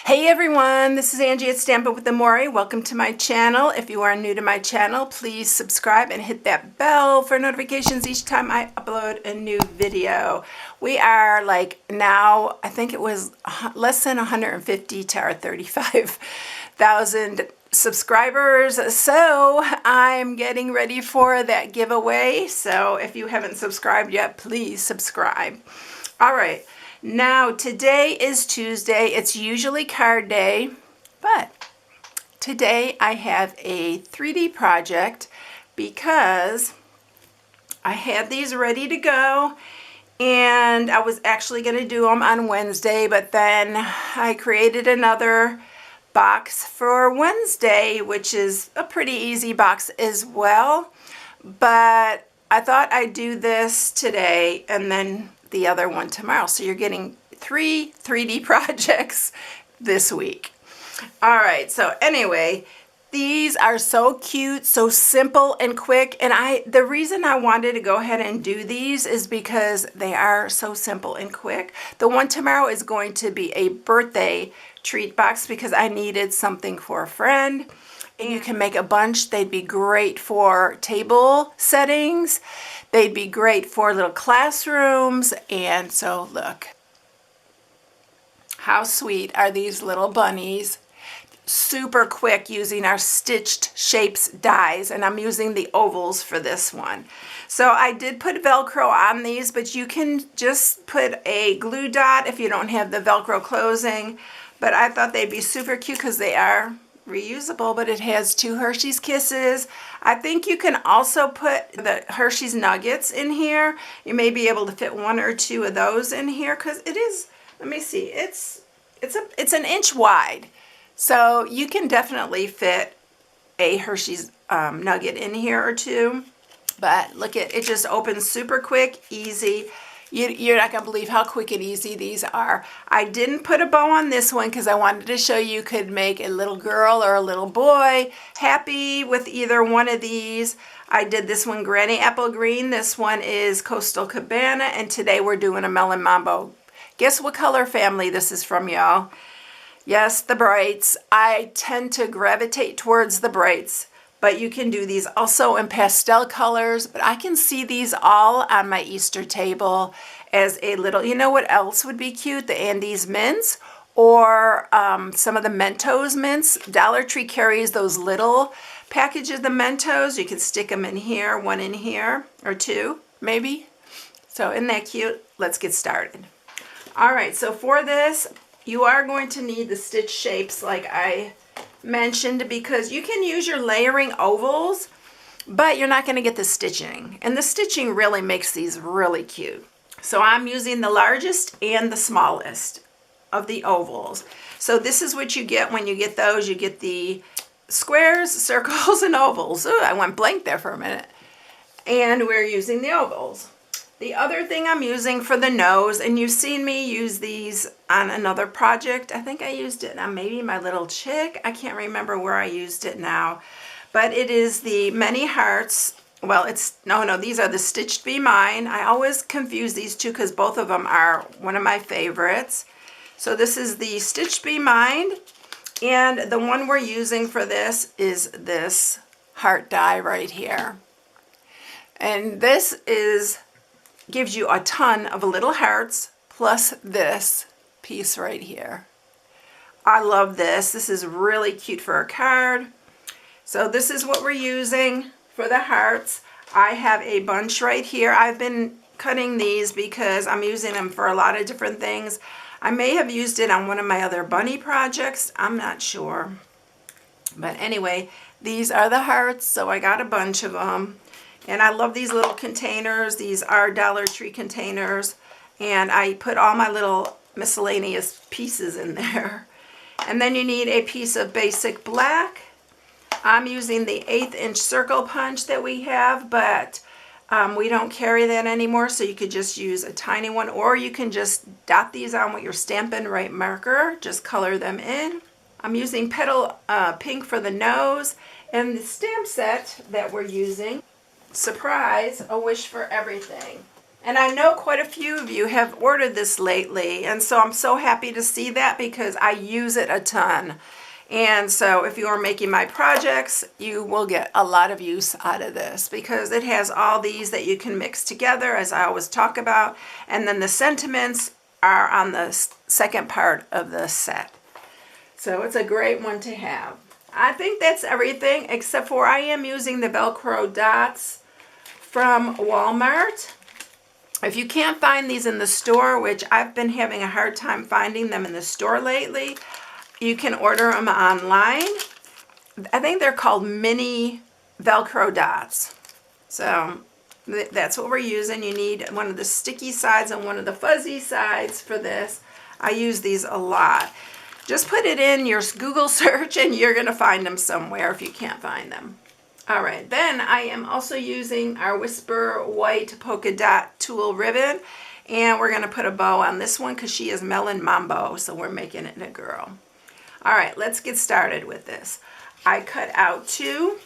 Hey everyone, this is Angie at StampingWithAmore. Welcome to my channel. If you are new to my channel, please subscribe and hit that bell for notifications each time I upload a new video. We are like now, I think it was less than 150 to our 35,000 subscribers. So I'm getting ready for that giveaway. So if you haven't subscribed yet, please subscribe. All right. Now, today is Tuesday. It's usually card day, but today I have a 3D project because I had these ready to go and I was actually going to do them on Wednesday, but then I created another box for Wednesday, which is a pretty easy box as well. But I thought I'd do this today and then the other one tomorrow. So you're getting 3 3D projects this week. All right, so anyway, these are so cute, so simple and quick. And the reason I wanted to go ahead and do these is because they are so simple and quick. The one tomorrow is going to be a birthday treat box because I needed something for a friend. And you can make a bunch. They'd be great for table settings. They'd be great for little classrooms. And so look, how sweet are these little bunnies? Super quick using our stitched shapes dies, and I'm using the ovals for this one. So I did put Velcro on these, but you can just put a glue dot if you don't have the Velcro closing. But I thought they'd be super cute because they are reusable, but it has 2 Hershey's Kisses. I think you can also put the Hershey's Nuggets in here. You may be able to fit 1 or 2 of those in here because it is, let me see, it's an inch wide. So you can definitely fit a Hershey's Nugget in here or 2. But look at it, just opens super quick, easy. You're not going to believe how quick and easy these are. I didn't put a bow on this one because I wanted to show you could make a little girl or a little boy happy with either one of these. I did this one Granny Apple Green. This one is Coastal Cabana. And today we're doing a Melon Mambo. Guess what color family this is from, y'all? Yes, the brights. I tend to gravitate towards the brights. But you can do these also in pastel colors. But I can see these all on my Easter table as a little, you know what else would be cute? The Andes mints or some of the Mentos mints. Dollar Tree carries those little packages of the Mentos. You can stick them in here, 1 in here, or 2 maybe. So isn't that cute? Let's get started. All right, so for this, you are going to need the stitch shapes like I mentioned, because you can use your layering ovals, but you're not going to get the stitching, and the stitching really makes these really cute. So I'm using the largest and the smallest of the ovals. So this is what you get when you get those. You get the squares, circles, and ovals. Ooh, I went blank there for a minute. And we're using the ovals. The other thing I'm using for the nose, and you've seen me use these on another project. I think I used it on maybe my little chick. I can't remember where I used it now. But it is the Many Hearts. Well, no, these are the Stitched Be Mine. I always confuse these two because both of them are one of my favorites. So this is the Stitched Be Mine. And the one we're using for this is this heart die right here. And this gives you a ton of little hearts plus this piece right here. I love this. This is really cute for a card. So this is what we're using for the hearts. I have a bunch right here. I've been cutting these because I'm using them for a lot of different things. I may have used it on one of my other bunny projects. I'm not sure. But anyway, these are the hearts, so I got a bunch of them. And I love these little containers. These are Dollar Tree containers. And I put all my little miscellaneous pieces in there. And then you need a piece of basic black. I'm using the 1/8 inch circle punch that we have, but we don't carry that anymore. So you could just use a tiny one, or you can just dot these on with your Stampin' Right marker. Just color them in. I'm using Petal Pink for the nose. And the stamp set that we're using, surprise, A Wish for Everything. And I know quite a few of you have ordered this lately, and so I'm so happy to see that because I use it a ton. And so if you are making my projects, you will get a lot of use out of this because it has all these that you can mix together, as I always talk about, and then the sentiments are on the second part of the set. So it's a great one to have. I think that's everything except for I am using the Velcro dots from Walmart. If you can't find these in the store, which I've been having a hard time finding them in the store lately, you can order them online. I think they're called mini Velcro dots. So that's what we're using. You need one of the sticky sides and one of the fuzzy sides for this. I use these a lot. Just put it in your Google search and you're going to find them somewhere if you can't find them. All right, then I am also using our Whisper White Polka Dot Tulle ribbon, and we're gonna put a bow on this one because she is Melon Mambo, so we're making it a girl. All right, let's get started with this. I cut out 2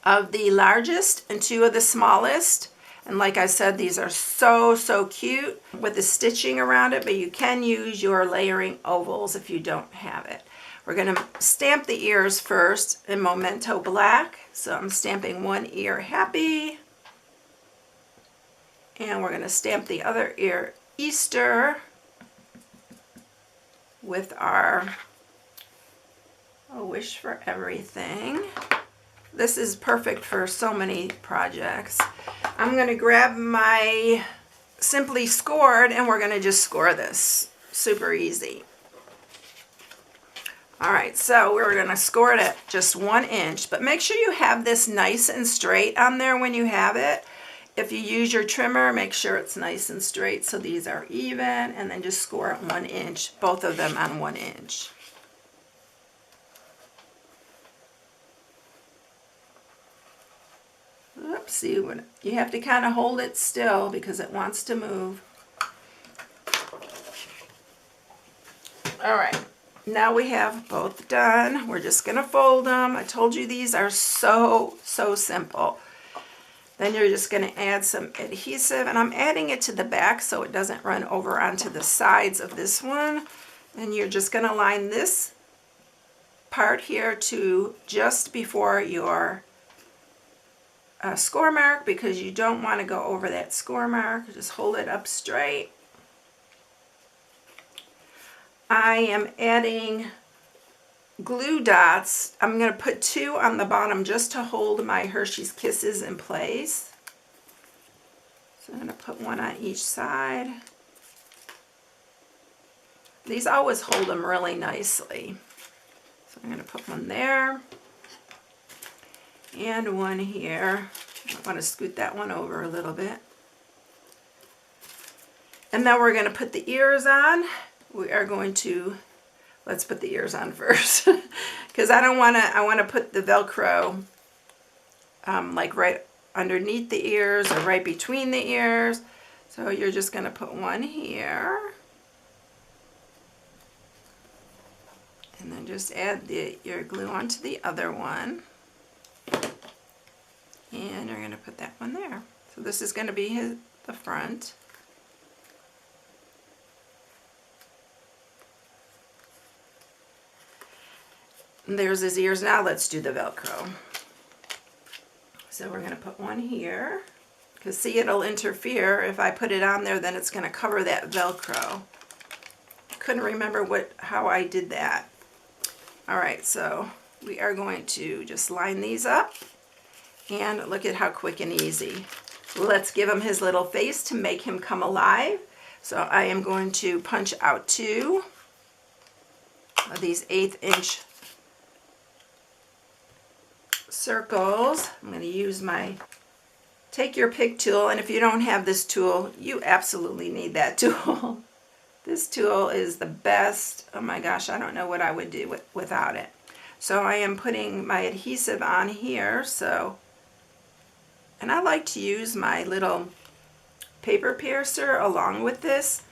of the largest and 2 of the smallest, and like I said, these are so cute with the stitching around it, but you can use your layering ovals if you don't have it. We're going to stamp the ears first in Memento Black. So I'm stamping one ear happy. And we're going to stamp the other ear Easter with our A Wish for Everything. This is perfect for so many projects. I'm going to grab my Simply Scored and we're going to just score this. Super easy. All right, so we're going to score it at just 1 inch, but make sure you have this nice and straight on there when you have it. If you use your trimmer, make sure it's nice and straight so these are even, and then just score at 1 inch, both of them on 1 inch. Oops, see, you have to kind of hold it still because it wants to move. All right. Now we have both done. We're just going to fold them. I told you these are so simple. Then you're just going to add some adhesive, and I'm adding it to the back so it doesn't run over onto the sides of this one. And you're just going to line this part here to just before your score mark because you don't want to go over that score mark. Just hold it up straight. I am adding glue dots. I'm going to put 2 on the bottom just to hold my Hershey's Kisses in place. So I'm going to put 1 on each side. These always hold them really nicely. So I'm going to put 1 there and 1 here. I want to scoot that one over a little bit. And then we're going to put the ears on. We are going to, let's put the ears on first because I want to put the Velcro like right underneath the ears or right between the ears. So you're just going to put 1 here. And then just add your glue onto the other one. And you're going to put that one there. So this is going to be the front. And there's his ears. Now let's do the Velcro. So we're going to put 1 here. Because see, it'll interfere. If I put it on there, then it's going to cover that Velcro. Couldn't remember how I did that. Alright, so we are going to just line these up. And look at how quick and easy. Let's give him his little face to make him come alive. So I am going to punch out 2 of these 1/8 inch circles. I'm going to use my take your pick tool, and if you don't have this tool, you absolutely need that tool. This tool is the best. Oh my gosh, I don't know what I would do without it. So I am putting my adhesive on here, and I like to use my little paper piercer along with this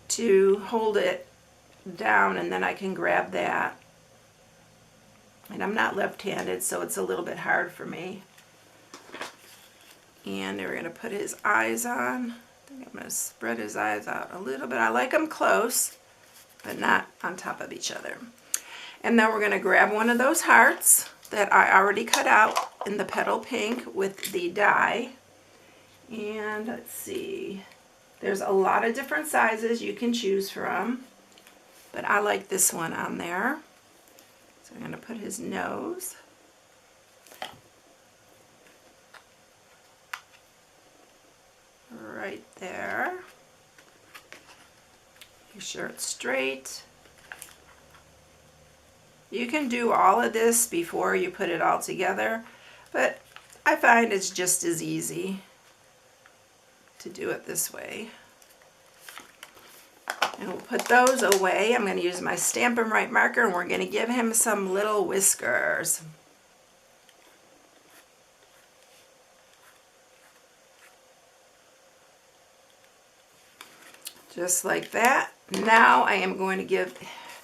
to hold it down, and then I can grab that. And I'm not left-handed, so it's a little bit hard for me. And we're going to put his eyes on. I think I'm going to spread his eyes out a little bit. I like them close, but not on top of each other. And then we're going to grab one of those hearts that I already cut out in the petal pink with the die. And let's see, there's a lot of different sizes you can choose from, but I like this one on there. So I'm going to put his nose. Right there. Make sure it's straight. You can do all of this before you put it all together, but I find it's just as easy to do it this way. And we'll put those away. I'm going to use my Stampin' Right marker, and we're going to give him some little whiskers. Just like that. Now I am going to give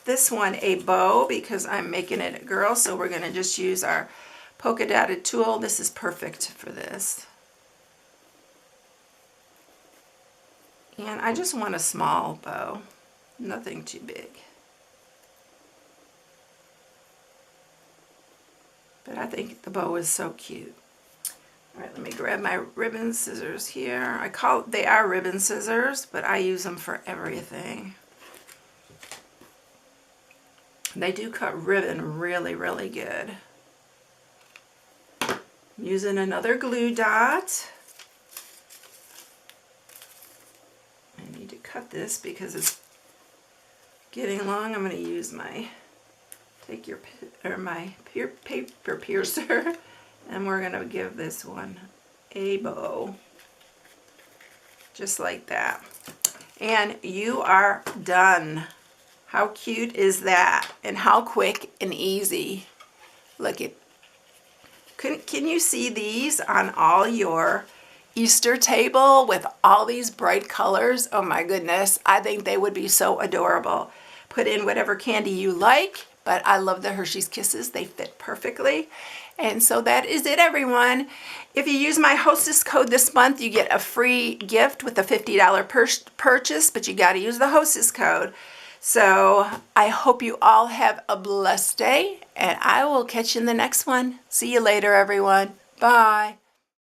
this one a bow because I'm making it a girl, so we're going to just use our polka dotted tool. This is perfect for this. And I just want a small bow, nothing too big. But I think the bow is so cute. All right, let me grab my ribbon scissors here. They are ribbon scissors, but I use them for everything. They do cut ribbon really, really good. I'm using another glue dot. I need to cut this because it's getting long. I'm going to use my paper piercer, and we're going to give this one a bow, just like that. And you are done. How cute is that? And how quick and easy. Look at, can you see these on all your Easter table with all these bright colors? Oh my goodness, I think they would be so adorable. Put in whatever candy you like, but I love the Hershey's Kisses. They fit perfectly. And so that is it, everyone. If you use my hostess code this month, you get a free gift with a $50 purchase, but you got to use the hostess code. So I hope you all have a blessed day, and I will catch you in the next one. See you later, everyone. Bye.